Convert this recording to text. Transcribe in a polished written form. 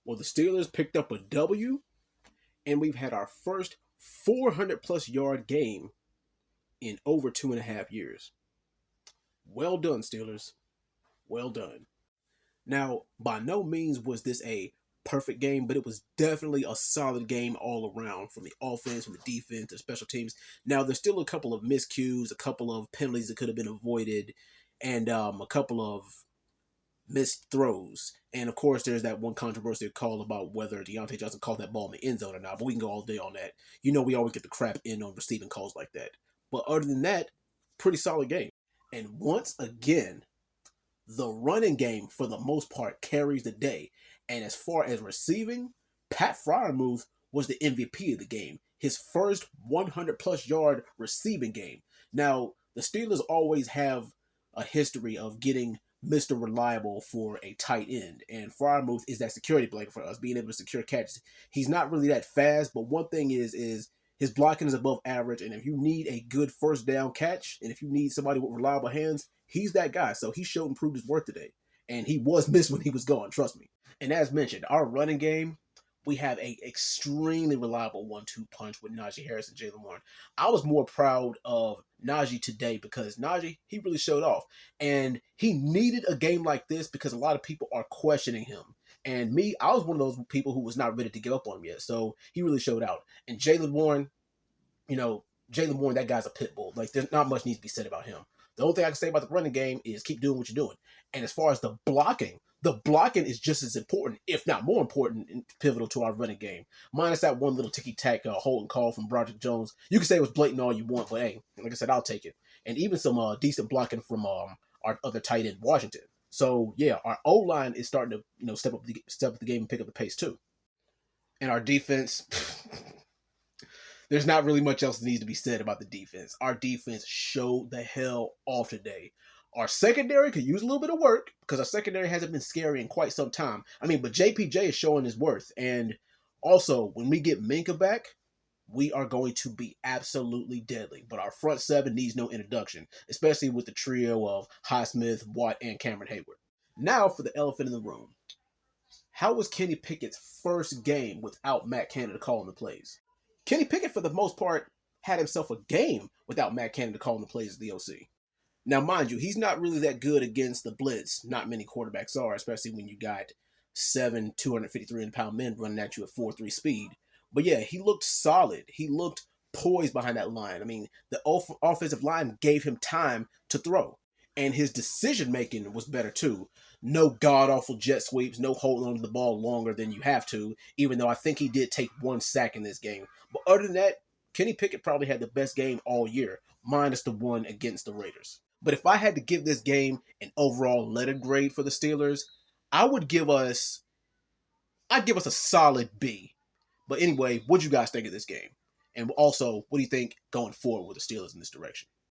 Well, the Steelers picked up a W, and we've had our first 400 plus yard game in over 2.5 years. Well done, Steelers. Well done. Now, by no means was this a perfect game, but it was definitely a solid game all around, from the offense, from the defense, the special teams. Now, there's still a couple of miscues, a couple of penalties that could have been avoided, and a couple of missed throws. And of course, there's that one controversial call about whether Deontay Johnson called that ball in the end zone or not. But we can go all day on that. You know, we always get the crap in on receiving calls like that. But other than that, pretty solid game. And once again, the running game for the most part carries the day. And as far as receiving, Pat Fryermuth was the MVP of the game. His first 100 plus yard receiving game. Now, the Steelers always have a history of getting Mr. Reliable for a tight end. And Fryermuth is that security blanket for us, being able to secure catches. He's not really that fast, but one thing is his blocking is above average. And if you need a good first down catch, and if you need somebody with reliable hands, he's that guy. So he showed and proved his worth today. And he was missed when he was gone, trust me. And as mentioned, our running game, we have a extremely reliable 1-2 punch with Najee Harris and Jaylen Warren. I was more proud of Najee today because Najee, he really showed off. And he needed a game like this because a lot of people are questioning him. And me, I was one of those people who was not ready to give up on him yet. So he really showed out. And Jaylen Warren, that guy's a pit bull. Like, there's not much needs to be said about him. The only thing I can say about the running game is keep doing what you're doing. And as far as the blocking is just as important, if not more important, and pivotal to our running game. Minus that one little ticky-tack holding call from Broderick Jones. You can say it was blatant all you want, but hey, like I said, I'll take it. And even some decent blocking from our other tight end, Washington. So yeah, our O-line is starting to step up the game and pick up the pace too. And our defense. There's not really much else that needs to be said about the defense. Our defense showed the hell off today. Our secondary could use a little bit of work because our secondary hasn't been scary in quite some time. But JPJ is showing his worth. And also, when we get Minka back, we are going to be absolutely deadly. But our front seven needs no introduction, especially with the trio of Highsmith, Watt, and Cameron Hayward. Now for the elephant in the room. How was Kenny Pickett's first game without Matt Canada calling the plays? Kenny Pickett, for the most part, had himself a game without Matt Canada calling the plays as the OC. Now, mind you, he's not really that good against the blitz. Not many quarterbacks are, especially when you got 7 253-pound men running at you at 4.3 speed. But yeah, he looked solid. He looked poised behind that line. The offensive line gave him time to throw. And his decision-making was better, too. No god-awful jet sweeps, no holding onto the ball longer than you have to, even though I think he did take 1 sack in this game. But other than that, Kenny Pickett probably had the best game all year, minus the one against the Raiders. But if I had to give this game an overall letter grade for the Steelers, I'd give us a solid B. But anyway, what do you guys think of this game? And also, what do you think going forward with the Steelers in this direction?